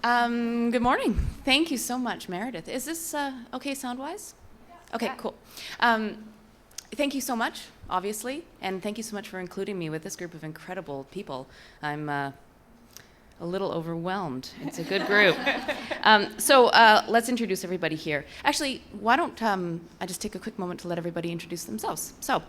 Good morning. Thank you so much, Meredith. Is this okay sound-wise? Okay, cool. Thank you so much, obviously, and thank you so much for including me with this group of incredible people. I'm a little overwhelmed. It's a good group. So let's introduce everybody here. Actually, why don't I just take a quick moment to let everybody introduce themselves. So.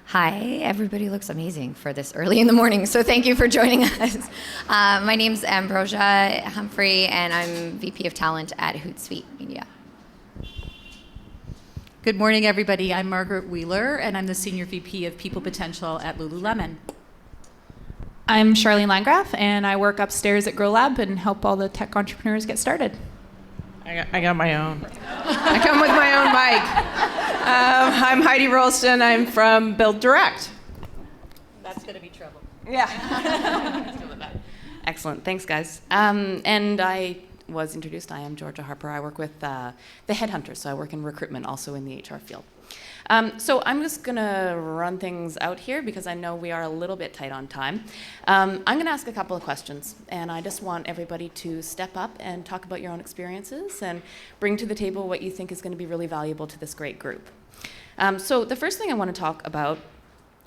Hi, everybody looks amazing for this early in the morning, so thank you for joining us. My name's Ambrosia Humphrey, and I'm VP of Talent at Hootsuite Media. Good morning, everybody. I'm Margaret Wheeler, and I'm the Senior VP of People Potential at Lululemon. I'm Charlyne Landgraff, and I work upstairs at GrowLab and help all the tech entrepreneurs get started. I got my own. I come with my own mic. I'm Heidi Rolston. I'm from BuildDirect. That's going to be trouble. Yeah. Excellent. Thanks, guys. And I was introduced. I am Georgia Harper. I work with the Headhunters, so I work in recruitment, also in the HR field. So I'm just going to run things out here because I know we are a little bit tight on time. I'm going to ask a couple of questions, and I just want everybody to step up and talk about your own experiences and bring to the table what you think is going to be really valuable to this great group. So the first thing I want to talk about,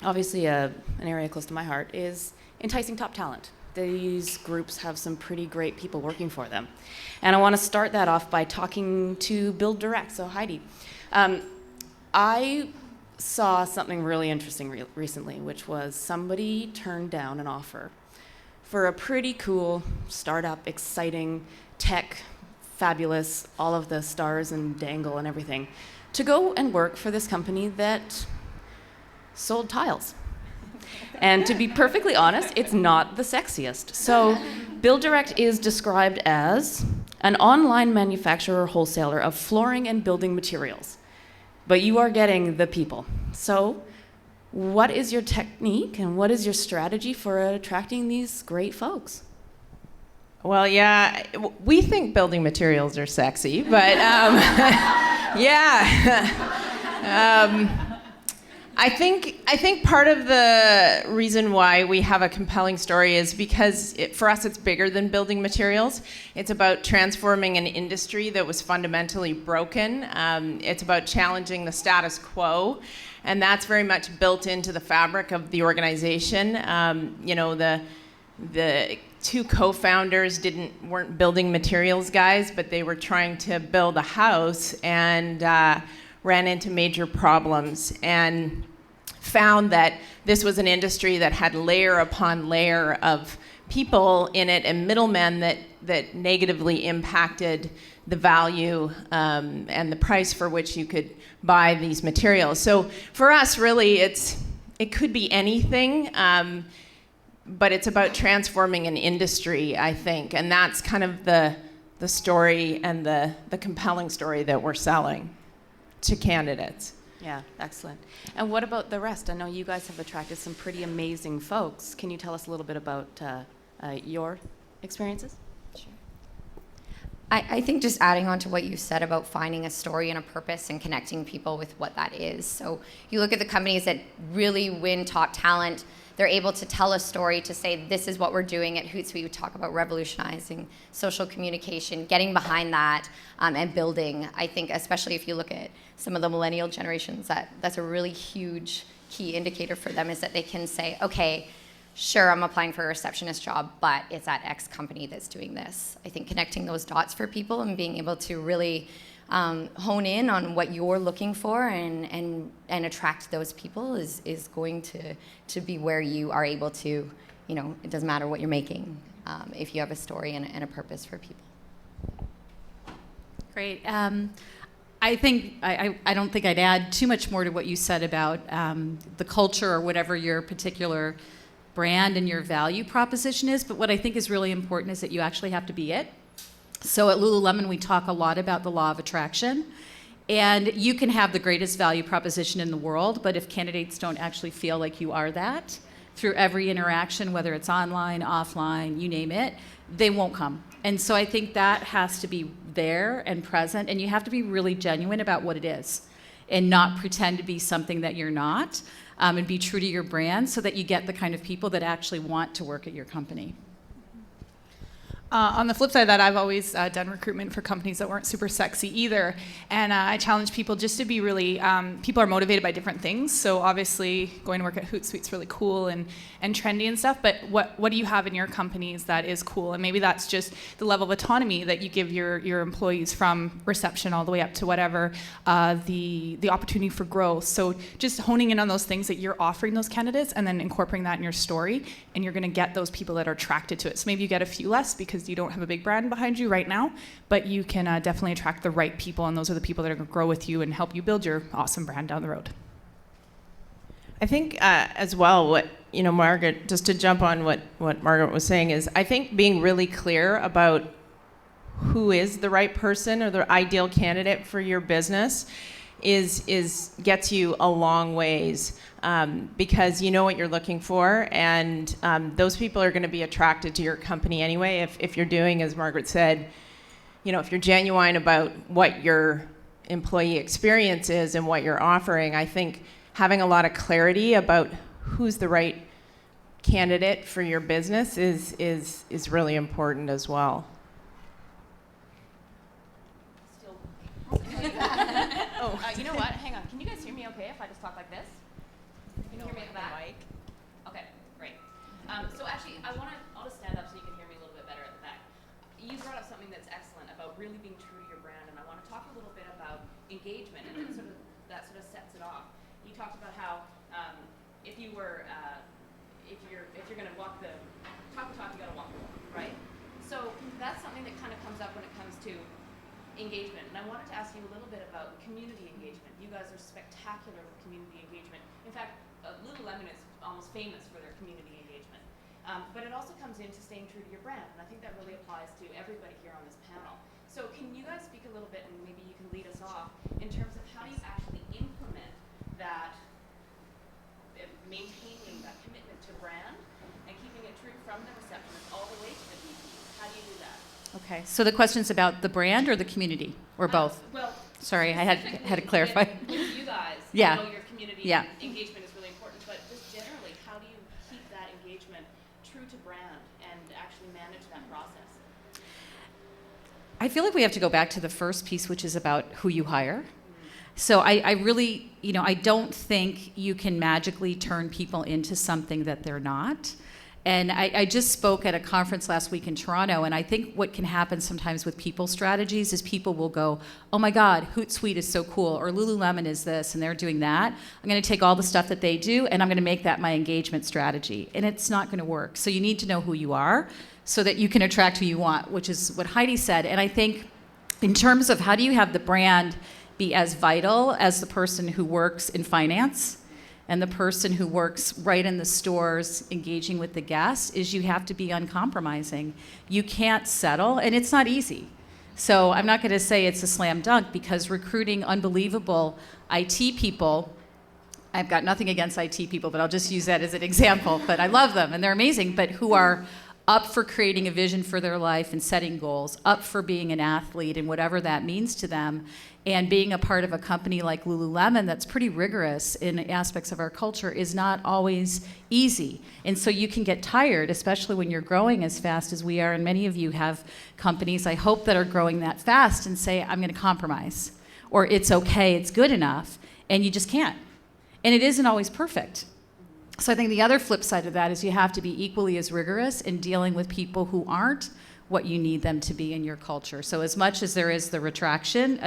obviously an area close to my heart, is enticing top talent. These groups have some pretty great people working for them. And I want to start that off by talking to BuildDirect. So Heidi, I saw something really interesting recently, which was somebody turned down an offer for a pretty cool, startup, exciting, tech, fabulous, all of the stars and dangle and everything, to go and work for this company that sold tiles. And to be perfectly honest, it's not the sexiest. So BuildDirect is described as an online manufacturer or wholesaler of flooring and building materials. But you are getting the people. So what is your technique and what is your strategy for attracting these great folks? Well, yeah, we think building materials are sexy, but yeah. I think part of the reason why we have a compelling story is because for us it's bigger than building materials. It's about transforming an industry that was fundamentally broken. It's about challenging the status quo, and that's very much built into the fabric of the organization. The two co-founders weren't building materials guys, but they were trying to build a house and ran into major problems and found that this was an industry that had layer upon layer of people in it and middlemen that negatively impacted the value and the price for which you could buy these materials. So for us, really, it could be anything, but it's about transforming an industry, I think, and that's kind of the story and the compelling story that we're selling to candidates. Yeah, excellent. And what about the rest? I know you guys have attracted some pretty amazing folks. Can you tell us a little bit about your experiences? Sure. I think just adding on to what you said about finding a story and a purpose and connecting people with what that is. So you look at the companies that really win top talent, they're able to tell a story to say, this is what we're doing at Hootsuite. We talk about revolutionizing social communication, getting behind that, and building. I think, especially if you look at some of the millennial generations, that's a really huge key indicator for them, is that they can say, okay, sure, I'm applying for a receptionist job, but it's at X company that's doing this. I think connecting those dots for people and being able to really hone in on what you're looking for and attract those people is going to be where you are able to, it doesn't matter what you're making, if you have a story and a purpose for people. Great. I think I don't think I'd add too much more to what you said about the culture or whatever your particular brand and your value proposition is, but what I think is really important is that you actually have to be it. So at Lululemon, we talk a lot about the law of attraction. And you can have the greatest value proposition in the world, but if candidates don't actually feel like you are that, through every interaction, whether it's online, offline, you name it, they won't come. And so I think that has to be there and present, and you have to be really genuine about what it is and not pretend to be something that you're not, and be true to your brand so that you get the kind of people that actually want to work at your company. On the flip side of that, I've always done recruitment for companies that weren't super sexy either. And I challenge people just to be really, people are motivated by different things. So obviously going to work at Hootsuite is really cool and trendy and stuff, but what do you have in your companies that is cool? And maybe that's just the level of autonomy that you give your employees from reception all the way up to whatever, the opportunity for growth. So just honing in on those things that you're offering those candidates and then incorporating that in your story, and you're gonna get those people that are attracted to it. So maybe you get a few less because you don't have a big brand behind you right now, but you can definitely attract the right people, and those are the people that are gonna grow with you and help you build your awesome brand down the road. I think as well, what, Margaret, just to jump on what Margaret was saying, is I think being really clear about who is the right person or the ideal candidate for your business gets you a long ways, because you know what you're looking for, and those people are going to be attracted to your company anyway. If you're doing, as Margaret said, if you're genuine about what your employee experience is and what you're offering, I think having a lot of clarity about who's the right candidate for your business is really important as well. You know what? Hang on. Can you guys hear me okay if I just talk like this? Can you hear me at the back? Okay, great. So actually, I'll just stand up so you can hear me a little bit better at the back. You brought up something that's excellent about really being true to your brand, and I want to talk a little bit about engagement, and that sort of sets it off. You talked about how if you're going to talk the talk, you got to walk the walk, right? So that's something that kind of comes up when it comes to engagement, and I wanted to ask you a little bit about community engagement. You guys are spectacular with community engagement. In fact, Lululemon is almost famous for their community engagement. But it also comes into staying true to your brand, and I think that really applies to everybody here on this panel. So can you guys speak a little bit, and maybe you can lead us off, in terms of how do you actually implement that, maintaining that commitment to brand and keeping it true from the receptionist all the way to the VP? How do you do that? Okay, so the question's about the brand or the community, or both? Well, sorry, I had to clarify. With you guys, Yeah. I know your community Yeah. engagement is really important, but just generally, how do you keep that engagement true to brand and actually manage that process? I feel like we have to go back to the first piece, which is about who you hire. So I really, I don't think you can magically turn people into something that they're not. And I just spoke at a conference last week in Toronto, and I think what can happen sometimes with people strategies is people will go, oh my God, Hootsuite is so cool, or Lululemon is this, and they're doing that. I'm going to take all the stuff that they do, and I'm going to make that my engagement strategy. And it's not going to work. So you need to know who you are so that you can attract who you want, which is what Heidi said. And I think in terms of how do you have the brand be as vital as the person who works in finance and the person who works right in the stores engaging with the guests, is you have to be uncompromising. You can't settle, and it's not easy. So I'm not going to say it's a slam dunk, because recruiting unbelievable IT people, I've got nothing against IT people, but I'll just use that as an example, but I love them and they're amazing, but who are up for creating a vision for their life and setting goals, up for being an athlete and whatever that means to them, and being a part of a company like Lululemon that's pretty rigorous in aspects of our culture is not always easy. And so you can get tired, especially when you're growing as fast as we are, and many of you have companies, I hope, that are growing that fast and say, I'm going to compromise, or it's okay, it's good enough, and you just can't. And it isn't always perfect. So I think the other flip side of that is you have to be equally as rigorous in dealing with people who aren't what you need them to be in your culture. So as much as there is the attraction,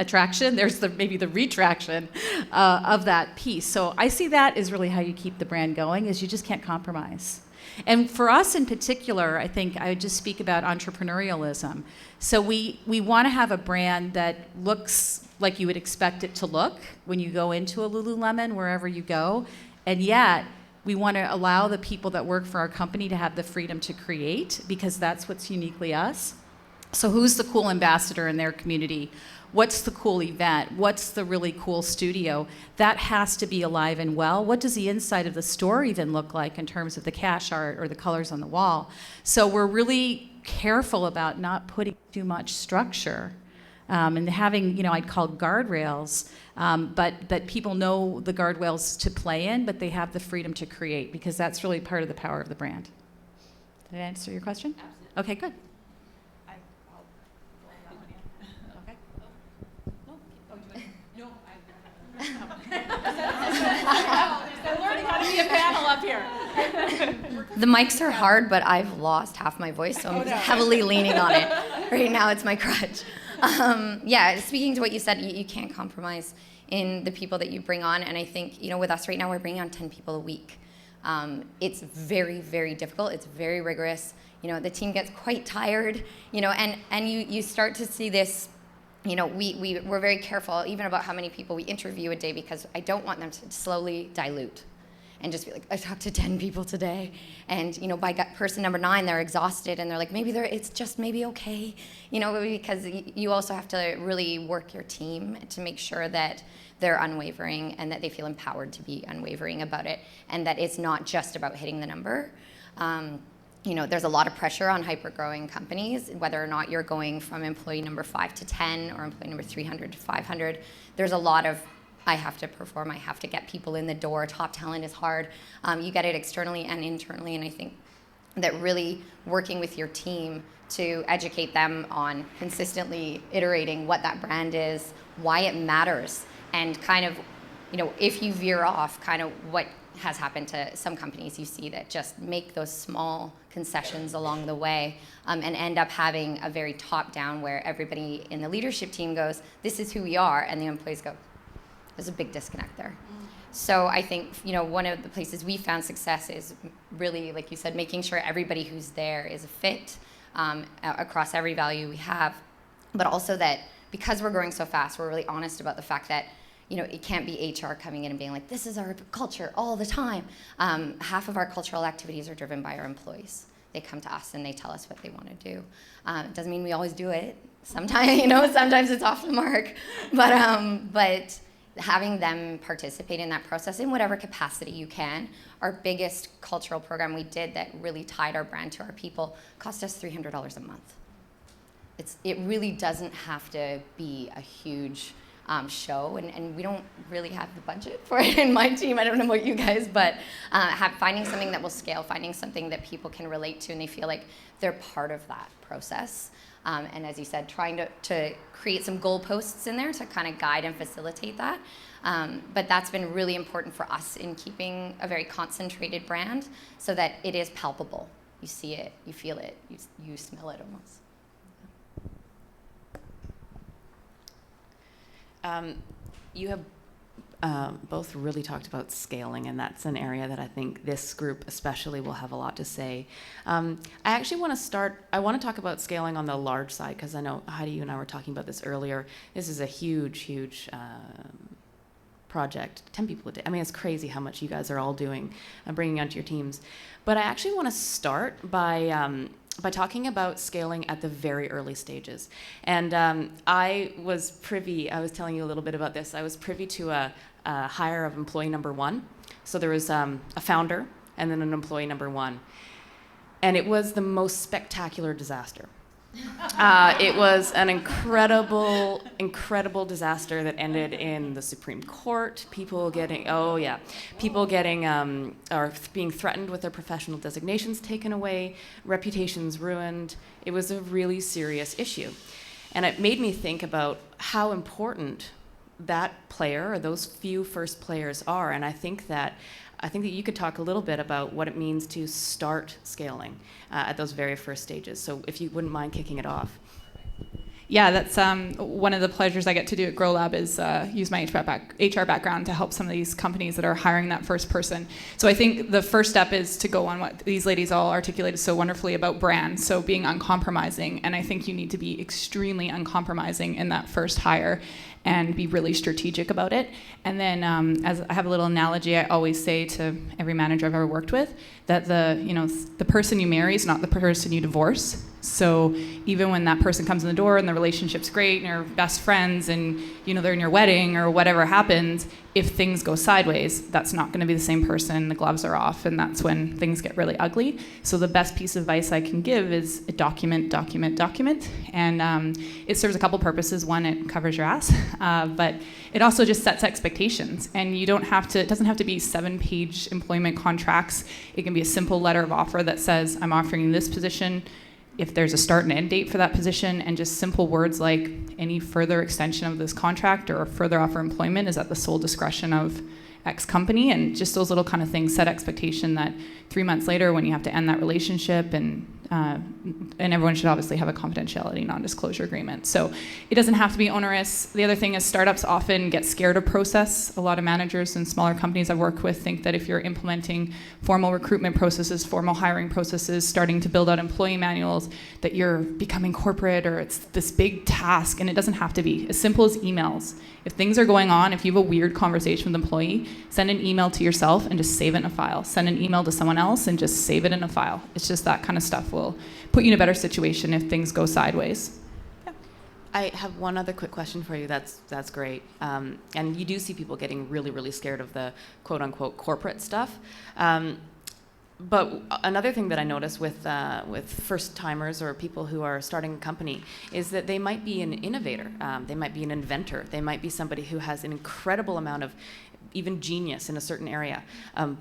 there's maybe the retraction of that piece. So I see that as really how you keep the brand going, is you just can't compromise. And for us in particular, I think I would just speak about entrepreneurialism. So we want to have a brand that looks like you would expect it to look when you go into a Lululemon, wherever you go, and yet we want to allow the people that work for our company to have the freedom to create, because that's what's uniquely us. So who's the cool ambassador in their community? What's the cool event? What's the really cool studio? That has to be alive and well. What does the inside of the store even look like in terms of the cash art or the colors on the wall? So we're really careful about not putting too much structure and having, I'd call guardrails, but that people know the guardrails to play in, but they have the freedom to create, because that's really part of the power of the brand. Did I answer your question? Absolutely. Okay, good. learning how to be a panel up here. The mics are hard, but I've lost half my voice, so I'm heavily leaning on it. Right now, it's my crutch. Speaking to what you said, you can't compromise in the people that you bring on, and I think, with us right now, we're bringing on 10 people a week. It's very, very difficult. It's very rigorous. The team gets quite tired, and you start to see this. We're very careful even about how many people we interview a day, because I don't want them to slowly dilute and just be like, I talked to 10 people today, and by person number 9 they're exhausted and they're like, it's just maybe okay, because you also have to really work your team to make sure that they're unwavering and that they feel empowered to be unwavering about it, and that it's not just about hitting the number. There's a lot of pressure on hyper-growing companies, whether or not you're going from employee number 5 to 10 or employee number 300 to 500. There's a lot of, I have to perform, I have to get people in the door. Top talent is hard. You get it externally and internally, and I think that really working with your team to educate them on consistently iterating what that brand is, why it matters, and kind of, if you veer off, kind of what has happened to some companies you see that just make those small concessions along the way, and end up having a very top-down where everybody in the leadership team goes, this is who we are, and the employees go, there's a big disconnect there. So I think, one of the places we found success is really, like you said, making sure everybody who's there is a fit across every value we have, but also that because we're growing so fast, we're really honest about the fact that it can't be HR coming in and being like, this is our culture all the time. Half of our cultural activities are driven by our employees. They come to us and they tell us what they want to do. It doesn't mean we always do it. Sometimes, sometimes it's off the mark. But having them participate in that process in whatever capacity you can. Our biggest cultural program we did that really tied our brand to our people cost us $300 a month. It really doesn't have to be a huge show, and we don't really have the budget for it in my team. I don't know about you guys, but finding something that will scale, finding something that people can relate to and they feel like they're part of that process. And as you said, trying to create some goalposts in there to kind of guide and facilitate that. But that's been really important for us in keeping a very concentrated brand so that it is palpable. You see it, you feel it, you smell it almost. You have both really talked about scaling, and that's an area that I think this group especially will have a lot to say. I actually want to talk about scaling on the large side, because I know, Heidi, you and I were talking about this earlier. This is a huge, huge project, 10 people a day. I mean, it's crazy how much you guys are all doing and bringing onto your teams. But I actually want to start by talking about scaling at the very early stages. And I was telling you a little bit about this, I was privy to a hire of employee number 1. So there was a founder and then an employee number 1. And it was the most spectacular disaster. It was an incredible, incredible disaster that ended in the Supreme Court. People getting or being threatened with their professional designations taken away, reputations ruined. It was a really serious issue. And it made me think about how important that player, or those few first players, are. And I think that you could talk a little bit about what it means to start scaling at those very first stages. So if you wouldn't mind kicking it off. Yeah, that's one of the pleasures I get to do at GrowLab is use my HR background to help some of these companies that are hiring that first person. So I think the first step is to go on what these ladies all articulated so wonderfully about brand, so being uncompromising. And I think you need to be extremely uncompromising in that first hire and be really strategic about it. And then as I have a little analogy I always say to every manager I've ever worked with, that the person you marry is not the person you divorce. So even when that person comes in the door and the relationship's great and you're best friends and they're in your wedding or whatever happens, if things go sideways, that's not going to be the same person. The gloves are off, and that's when things get really ugly. So the best piece of advice I can give is document. And it serves a couple purposes. One, it covers your ass, but it also just sets expectations. And it doesn't have to be 7-page employment contracts. It can be a simple letter of offer that says, I'm offering you this position. if there's a start and end date for that position, and just simple words like any further extension of this contract or further offer employment is at the sole discretion of X company, and just those little kind of things set expectation that 3 months later when you have to end that relationship, and everyone should obviously have a confidentiality non-disclosure agreement. So it doesn't have to be onerous. The other thing is startups often get scared of process. A lot of managers in smaller companies I've worked with think that if you're implementing formal recruitment processes, formal hiring processes, starting to build out employee manuals, that you're becoming corporate or it's this big task, and it doesn't have to be. As simple as emails. If things are going on, if you have a weird conversation with an employee, send an email to yourself and just save it in a file. Send an email to someone else and just save it in a file. It's just that kind of stuff will put you in a better situation if things go sideways. I have one other quick question for you. That's great. And you do see people getting really, really scared of the quote-unquote corporate stuff. But another thing that I notice with first-timers or people who are starting a company is that they might be an innovator. They might be an inventor. They might be somebody who has an incredible amount of even genius in a certain area,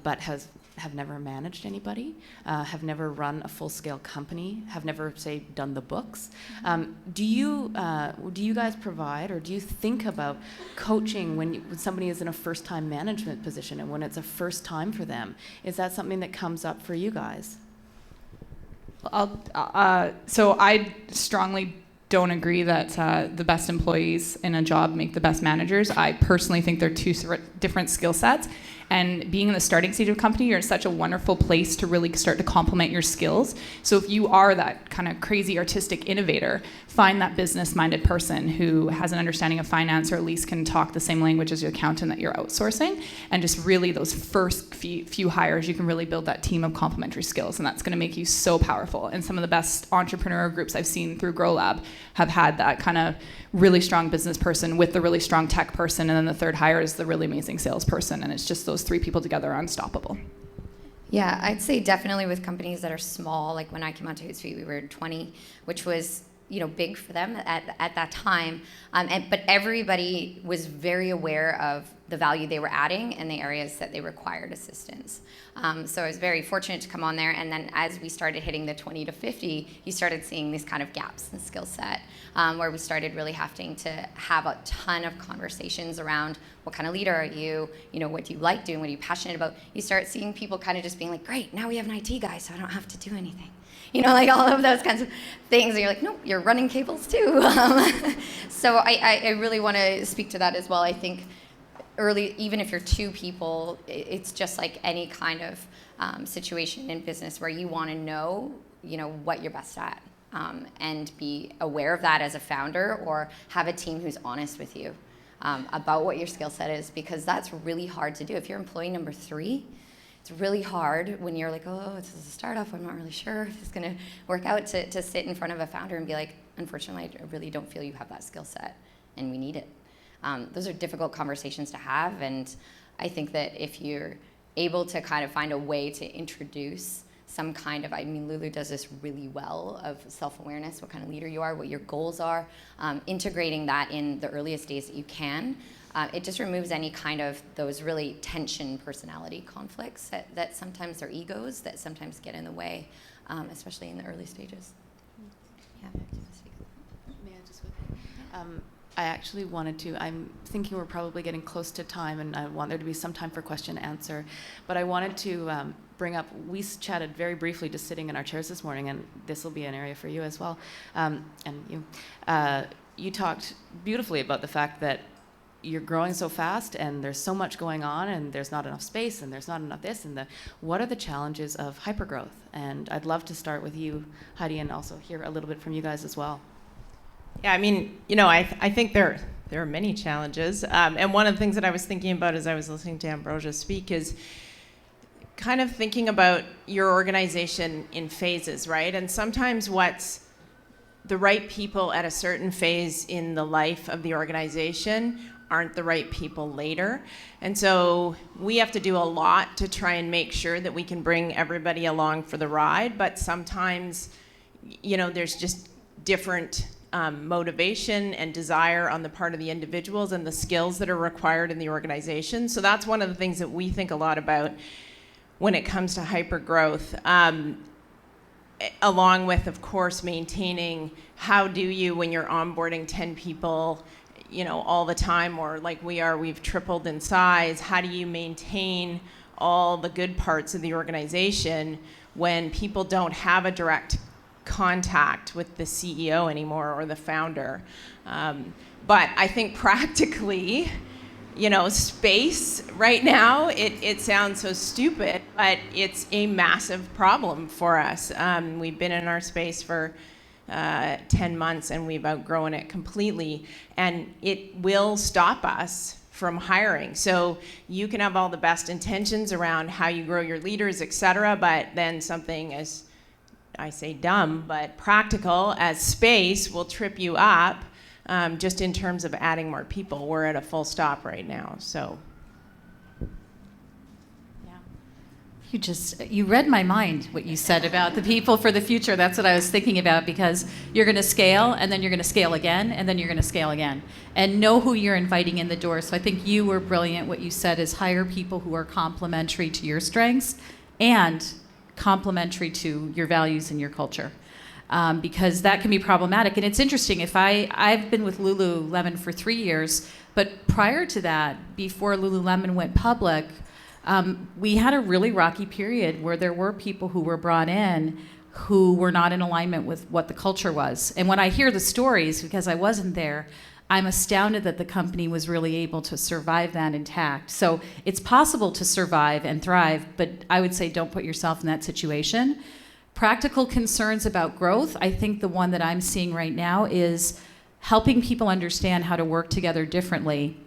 but have never managed anybody, have never run a full-scale company, have never, say, done the books. Do you guys provide, or do you think about coaching when somebody is in a first-time management position and when it's a first time for them? Is that something that comes up for you guys? So I strongly don't agree that the best employees in a job make the best managers. I personally think they're two different skill sets. And being in the starting stage of a company, you're in such a wonderful place to really start to complement your skills. So if you are that kind of crazy artistic innovator, find that business-minded person who has an understanding of finance, or at least can talk the same language as your accountant that you're outsourcing. And just really those first few hires, you can really build that team of complementary skills, and that's going to make you so powerful. And some of the best entrepreneur groups I've seen through GrowLab have had that kind of really strong business person with the really strong tech person, and then the third hire is the really amazing salesperson, and it's just those three people together are unstoppable. Yeah, I'd say definitely with companies that are small, like when I came onto Hootsuite, we were 20, which was big for them at that time. But everybody was very aware of the value they were adding in the areas that they required assistance. So I was very fortunate to come on there, and then as we started hitting the 20 to 50, you started seeing these kind of gaps in skill set, where we started really having to have a ton of conversations around what kind of leader are you, what do you like doing, what are you passionate about. You start seeing people kind of just being like, great, now we have an IT guy, so I don't have to do anything. Like all of those kinds of things, and you're like, nope, you're running cables too. So I really want to speak to that as well. I think early, even if you're two people, it's just like any kind of situation in business where you want to know, what you're best at, and be aware of that as a founder, or have a team who's honest with you about what your skill set is, because that's really hard to do. If you're employee number 3, it's really hard when you're like, oh, this is a startup, I'm not really sure if it's going to work out, to sit in front of a founder and be like, unfortunately, I really don't feel you have that skill set, and we need it. Those are difficult conversations to have, and I think that if you're able to kind of find a way to introduce some kind of, Lulu does this really well, of self-awareness, what kind of leader you are, what your goals are, integrating that in the earliest days that you can. It just removes any kind of those really tension personality conflicts that sometimes are egos that sometimes get in the way, especially in the early stages. Yeah. May I just I actually wanted to, I'm thinking we're probably getting close to time, and I want there to be some time for question and answer, but I wanted to bring up, we chatted very briefly just sitting in our chairs this morning, and this will be an area for you as well, and you talked beautifully about the fact that you're growing so fast and there's so much going on and there's not enough space and there's not enough this and what are the challenges of hypergrowth? And I'd love to start with you, Heidi, and also hear a little bit from you guys as well. Yeah, I think there are many challenges. And one of the things that I was thinking about as I was listening to Ambrosia speak is kind of thinking about your organization in phases, right? And sometimes what's the right people at a certain phase in the life of the organization aren't the right people later. And so we have to do a lot to try and make sure that we can bring everybody along for the ride, but sometimes, there's just different motivation and desire on the part of the individuals and the skills that are required in the organization. So that's one of the things that we think a lot about when it comes to hypergrowth. along with, of course, maintaining how do you, when you're onboarding 10 people, all the time, or like we've tripled in size, how do you maintain all the good parts of the organization when people don't have a direct contact with the CEO anymore or the founder? But I think practically, space right now, it sounds so stupid, but it's a massive problem for us. We've been in our space for 10 months and we've outgrown it completely, and it will stop us from hiring. So you can have all the best intentions around how you grow your leaders, et cetera, but then something as, I say dumb, but practical as space will trip you up. Just in terms of adding more people, we're at a full stop right now. So, you read my mind, what you said about the people for the future. That's what I was thinking about, because you're going to scale, and then you're going to scale again, and then you're going to scale again, and know who you're inviting in the door. So I think you were brilliant. What you said is hire people who are complementary to your strengths and complementary to your values and your culture. Because that can be problematic. And it's interesting, I've been with Lululemon for 3 years, but prior to that, before Lululemon went public, we had a really rocky period where there were people who were brought in who were not in alignment with what the culture was. And when I hear the stories, because I wasn't there, I'm astounded that the company was really able to survive that intact. So it's possible to survive and thrive, but I would say don't put yourself in that situation. Practical concerns about growth, I think the one that I'm seeing right now is helping people understand how to work together differently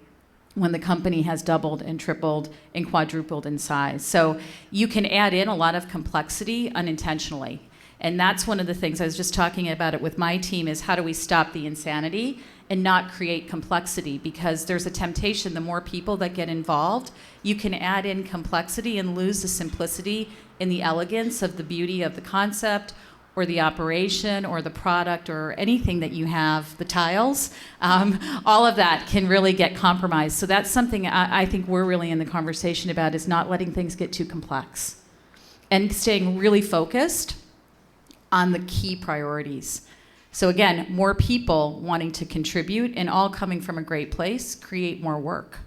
when the company has doubled and tripled and quadrupled in size. So you can add in a lot of complexity unintentionally. And that's one of the things, I was just talking about it with my team, is how do we stop the insanity and not create complexity? Because there's a temptation, the more people that get involved, you can add in complexity and lose the simplicity and the elegance of the beauty of the concept or the operation or the product or anything that you have, the tiles, all of that can really get compromised. So that's something I think we're really in the conversation about, is not letting things get too complex and staying really focused on the key priorities. So again, more people wanting to contribute and all coming from a great place create more work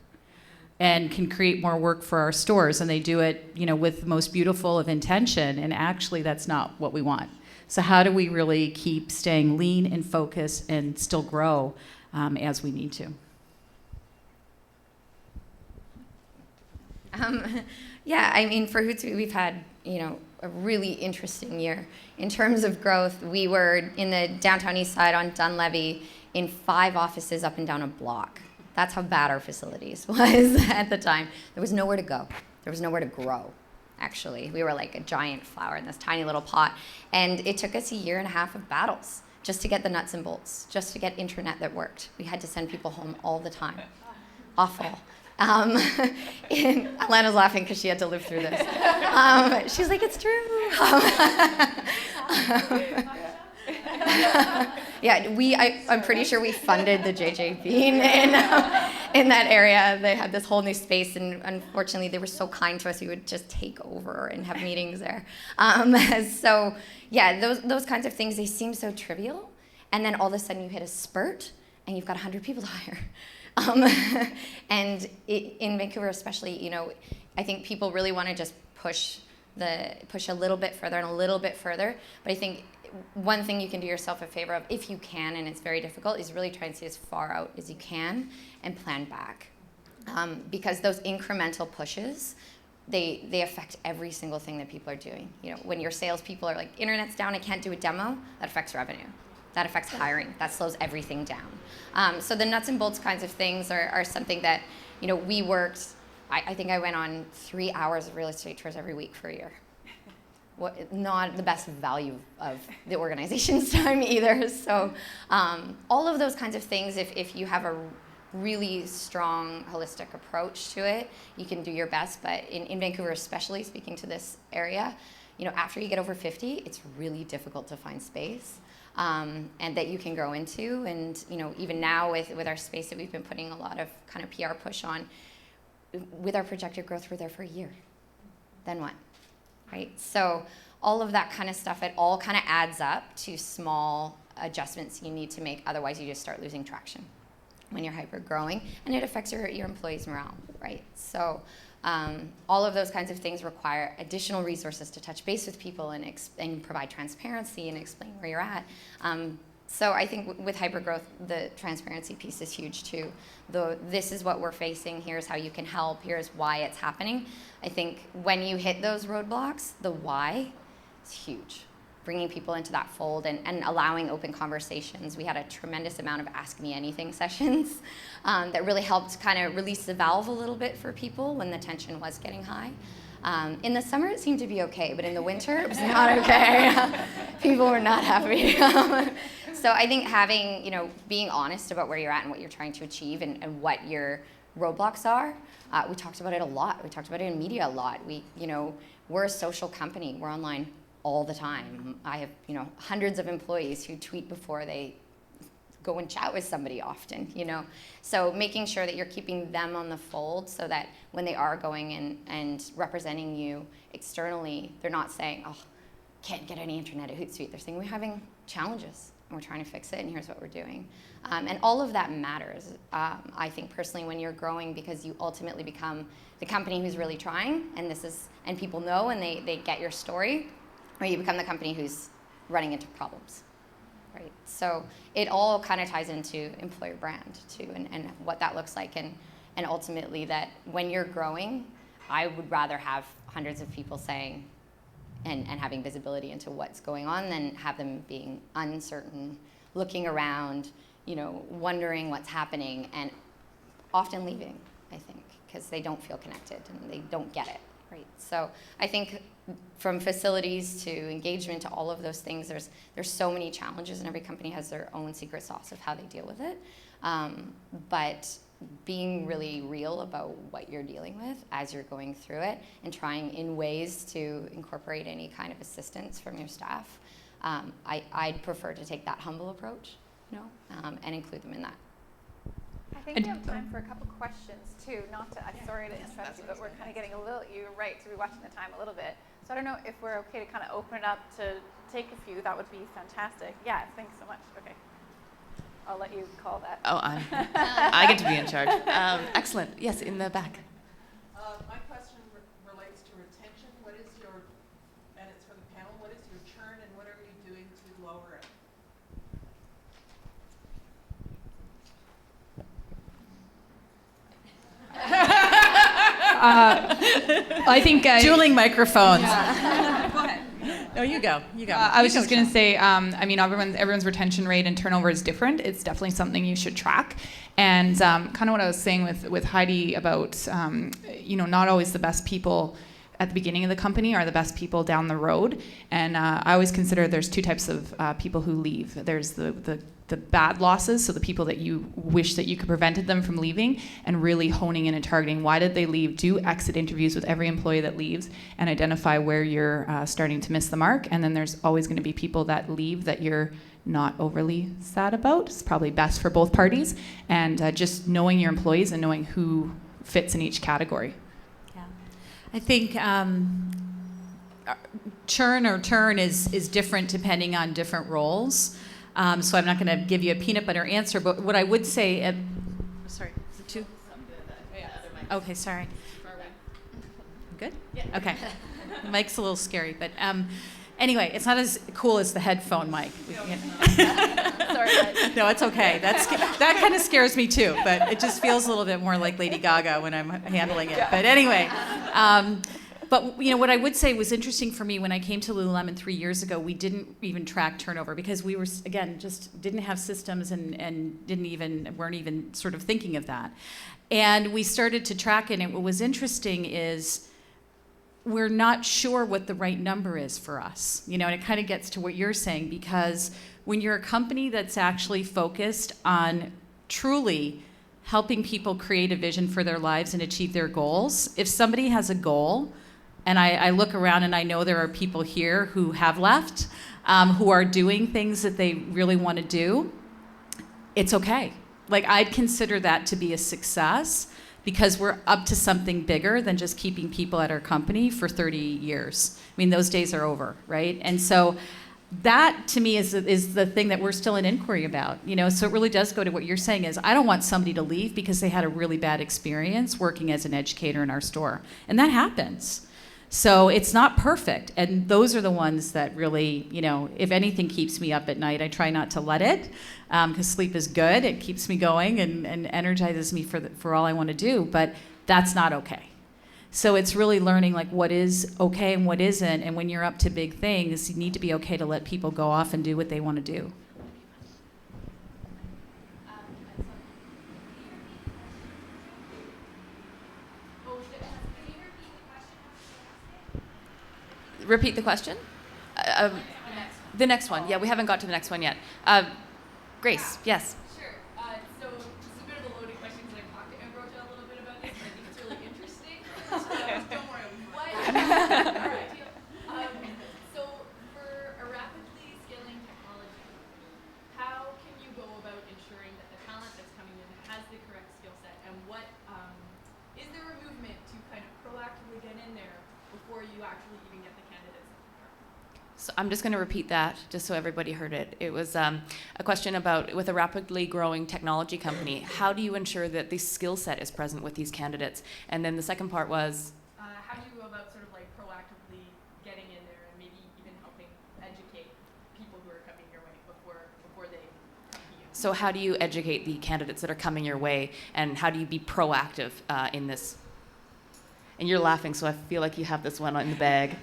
and can create more work for our stores. And they do it, with the most beautiful of intention. And actually that's not what we want. So how do we really keep staying lean and focused and still grow as we need to? For Hootsuite, we've had, a really interesting year. In terms of growth, we were in the downtown east side on Dunlevy in 5 offices up and down a block. That's how bad our facilities was at the time. There was nowhere to go. There was nowhere to grow, actually. We were like a giant flower in this tiny little pot. And it took us 1.5 years of battles just to get the nuts and bolts, just to get internet that worked. We had to send people home all the time. Awful. Alana's laughing because she had to live through this. She's like, it's true. I'm pretty sure we funded the JJ Bean in that area. They had this whole new space, and unfortunately, they were so kind to us. We would just take over and have meetings there. Those kinds of things, they seem so trivial, and then all of a sudden you hit a spurt, and you've got 100 people to hire. In Vancouver especially, I think people really want to just push a little bit further and a little bit further. But I think one thing you can do yourself a favor of, if you can, and it's very difficult, is really try and see as far out as you can and plan back. Because those incremental pushes, they affect every single thing that people are doing. When your salespeople are like, internet's down, I can't do a demo, that affects revenue. That affects hiring. That slows everything down. So the nuts and bolts kinds of things are something that, we worked. I think I went on 3 hours of real estate tours every week for a year. Not the best value of the organization's time either. So all of those kinds of things, if you have a really strong holistic approach to it, you can do your best. But in Vancouver especially, speaking to this area, after you get over 50, it's really difficult to find space. And that you can grow into. And even now with our space that we've been putting a lot of kind of PR push on, with our projected growth, we're there for a year. Then what? Right? So all of that kind of stuff, it all kind of adds up to small adjustments you need to make. Otherwise, you just start losing traction when you're hyper growing, and it affects your employees' morale, right? So all of those kinds of things require additional resources to touch base with people and provide transparency and explain where you're at. So I think with hypergrowth, the transparency piece is huge too. This is what we're facing, here's how you can help, here's why it's happening. I think when you hit those roadblocks, the why is huge. Bringing people into that fold and allowing open conversations. We had a tremendous amount of Ask Me Anything sessions that really helped kind of release the valve a little bit for people when the tension was getting high. In the summer, it seemed to be okay, but in the winter, it was not okay. People were not happy. So I think being honest about where you're at and what you're trying to achieve and what your roadblocks are. We talked about it a lot. We talked about it in media a lot. We're a social company. We're online all the time. I have, hundreds of employees who tweet before they go and chat with somebody often, So making sure that you're keeping them on the fold so that when they are going and representing you externally, they're not saying, oh, can't get any internet at Hootsuite. They're saying, we're having challenges and we're trying to fix it and here's what we're doing. And all of that matters, I think personally, when you're growing, because you ultimately become the company who's really trying, and people know and they get your story, or you become the company who's running into problems. Right. So it all kind of ties into employer brand too, and what that looks like, and ultimately that when you're growing, I would rather have hundreds of people saying and having visibility into what's going on than have them being uncertain, looking around, wondering what's happening, and often leaving, I think, because they don't feel connected and they don't get it. Right. So I think from facilities to engagement to all of those things, there's so many challenges, and every company has their own secret sauce of how they deal with it. But being really real about what you're dealing with as you're going through it, and trying in ways to incorporate any kind of assistance from your staff, I'd prefer to take that humble approach, and include them in that. I think we have time for a couple questions too. I'm sorry to interrupt you, but we're kind of getting you're right to be watching the time a little bit. So I don't know if we're okay to kind of open it up to take a few. That would be fantastic. Yeah, thanks so much. Okay. I'll let you call that. Oh, I get to be in charge. Excellent. Yes, in the back. My question relates to retention. And it's for the panel, what is your churn and what are you doing to lower it? I think Dueling microphones. Go ahead. No, you go. I was just going to say, everyone's retention rate and turnover is different. It's definitely something you should track. And kind of what I was saying with Heidi about, not always the best people at the beginning of the company are the best people down the road. And I always consider there's two types of people who leave. There's the bad losses, so the people that you wish that you could prevented them from leaving, and really honing in and targeting why did they leave. Do exit interviews with every employee that leaves and identify where you're starting to miss the mark. And then there's always going to be people that leave that you're not overly sad about. It's probably best for both parties. And just knowing your employees and knowing who fits in each category. Yeah. I think churn or turn is different depending on different roles. So I'm not going to give you a peanut butter answer, but what I would say, sorry, is it two? Okay, sorry. Good? Yeah. Okay. The mic's a little scary, but anyway, it's not as cool as the headphone mic. Sorry. No, it's okay. That kind of scares me too, but it just feels a little bit more like Lady Gaga when I'm handling it. But anyway. But what I would say was interesting for me when I came to Lululemon 3 years ago, we didn't even track turnover because we were, again, just didn't have systems and weren't even sort of thinking of that. And we started to track it, and what was interesting is we're not sure what the right number is for us. And it kind of gets to what you're saying, because when you're a company that's actually focused on truly helping people create a vision for their lives and achieve their goals, if somebody has a goal, and I look around and I know there are people here who have left, who are doing things that they really want to do, it's okay. Like, I'd consider that to be a success, because we're up to something bigger than just keeping people at our company for 30 years. I mean, those days are over, right? And so that, to me, is the thing that we're still in inquiry about. So it really does go to what you're saying is, I don't want somebody to leave because they had a really bad experience working as an educator in our store. And that happens. So it's not perfect. And those are the ones that really, if anything keeps me up at night, I try not to let it, because sleep is good. It keeps me going and energizes me for all I want to do. But that's not okay. So it's really learning what is okay and what isn't. And when you're up to big things, you need to be okay to let people go off and do what they want to do. Repeat the question? The next one. Yeah, we haven't got to the next one yet. Grace, yes. Sure. So this is a bit of a loaded question because I talked to Ambrosia a little bit about this, but I think it's really interesting. Don't worry. What? All right. So for a rapidly scaling technology, how can you go about ensuring that the talent that's coming in has the correct skill set, and what is there a movement to kind of proactively get in there before you actually even get the candidates? So I'm just going to repeat that just so everybody heard it. It was a question about, with a rapidly growing technology company, how do you ensure that the skill set is present with these candidates? And then the second part was? How do you go about sort of proactively getting in there and maybe even helping educate people who are coming your way before they come to you? So how do you educate the candidates that are coming your way, and how do you be proactive in this? And you're laughing, so I feel like you have this one in the bag.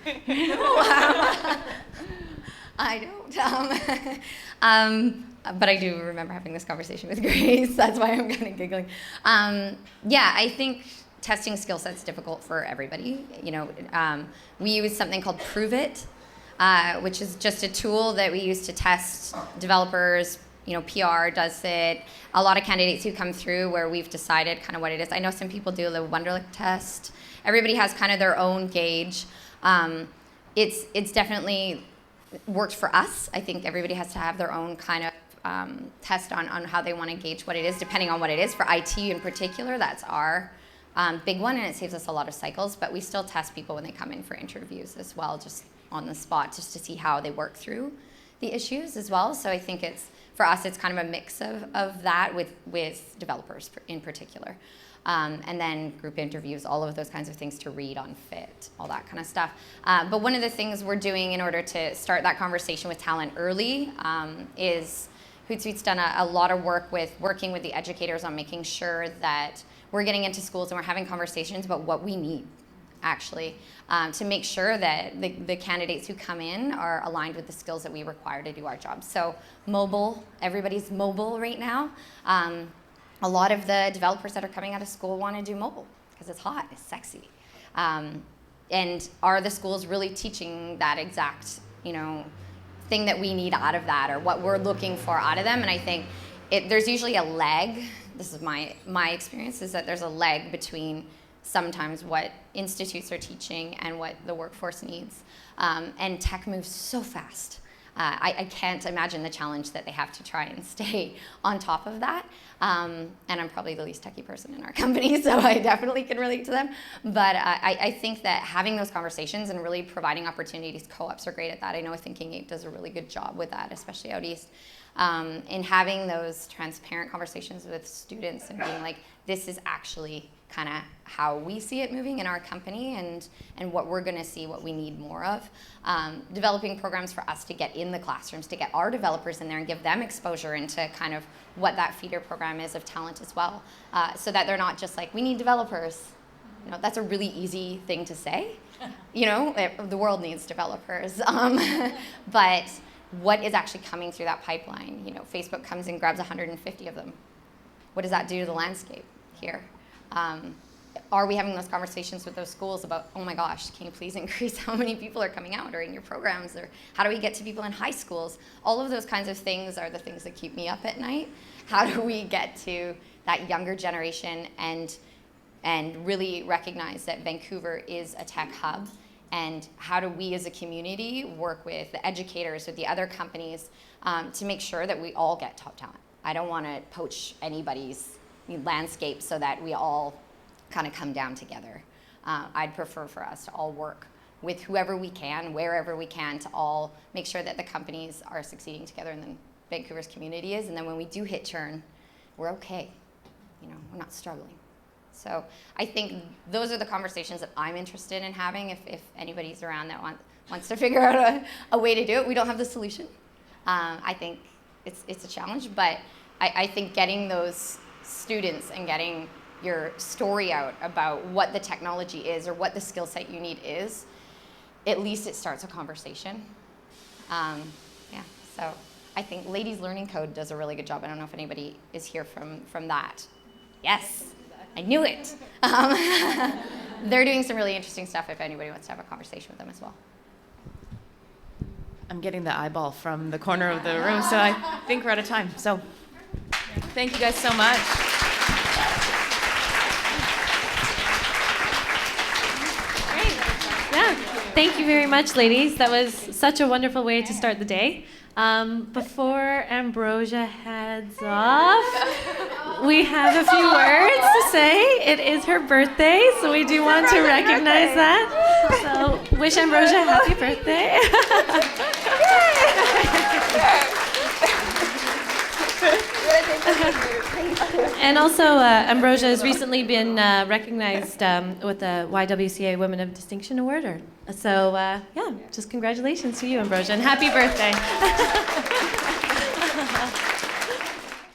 I don't. But I do remember having this conversation with Grace. That's why I'm kind of giggling. I think testing skill sets is difficult for everybody. We use something called Prove It, which is just a tool that we use to test developers. PR does it. A lot of candidates who come through where we've decided kind of what it is. I know some people do the Wonderlic test. Everybody has kind of their own gauge. It's definitely worked for us. I think everybody has to have their own kind of test on how they want to gauge what it is, depending on what it is. For IT in particular, that's our big one, and it saves us a lot of cycles. But we still test people when they come in for interviews as well, just on the spot, just to see how they work through the issues as well. So I think for us, it's kind of a mix of that with developers in particular. And then group interviews, all of those kinds of things to read on fit, all that kind of stuff. But one of the things we're doing in order to start that conversation with talent early is Hootsuite's done a lot of work working with the educators on making sure that we're getting into schools and we're having conversations about what we need, actually, to make sure that the candidates who come in are aligned with the skills that we require to do our job. So mobile, everybody's mobile right now. A lot of the developers that are coming out of school want to do mobile because it's hot, it's sexy. And are the schools really teaching that exact, thing that we need out of that, or what we're looking for out of them? And I think there's usually a lag. This is my experience, is that there's a lag between sometimes what institutes are teaching and what the workforce needs. And tech moves so fast. I can't imagine the challenge that they have to try and stay on top of that. And I'm probably the least techie person in our company, so I definitely can relate to them. But I think that having those conversations and really providing opportunities, co-ops are great at that. I know Thinking Ape does a really good job with that, especially out east. In having those transparent conversations with students and being like, this is actually kind of how we see it moving in our company, and what we're going to see, what we need more of. Developing programs for us to get in the classrooms, to get our developers in there and give them exposure into kind of what that feeder program is of talent as well, so that they're not just like, we need developers. That's a really easy thing to say. The world needs developers. But what is actually coming through that pipeline? Facebook comes and grabs 150 of them. What does that do to the landscape here? Are we having those conversations with those schools about, oh my gosh, can you please increase how many people are coming out or in your programs? Or how do we get to people in high schools? All of those kinds of things are the things that keep me up at night. How do we get to that younger generation and really recognize that Vancouver is a tech hub? And how do we as a community work with the educators, with the other companies, to make sure that we all get top talent? I don't want to poach anybody's landscape so that we all kind of come down together. I'd prefer for us to all work with whoever we can, wherever we can, to all make sure that the companies are succeeding together and then Vancouver's community is. And then when we do hit churn, we're okay. You know, we're not struggling. So I think those are the conversations that I'm interested in having. If anybody's around that wants to figure out a way to do it, we don't have the solution. I think it's a challenge, but I think getting those students and getting your story out about what the technology is or what the skill set you need is, at least it starts a conversation. Yeah, so I think Ladies Learning Code does a really good job. I don't know if anybody is here from that. Yes, I knew it. They're doing some really interesting stuff if anybody wants to have a conversation with them as well. I'm getting the eyeball from the corner of the room, so I think we're out of time. So thank you guys so much. Yeah, thank you very much, ladies. That was such a wonderful way to start the day. Before Ambrosia heads off, we have a few words to say. It is her birthday, so we do want to recognize that. So wish Ambrosia a happy birthday. And also, Ambrosia has recently been recognized with the YWCA Women of Distinction Award. So, yeah, just congratulations to you, Ambrosia, and happy birthday.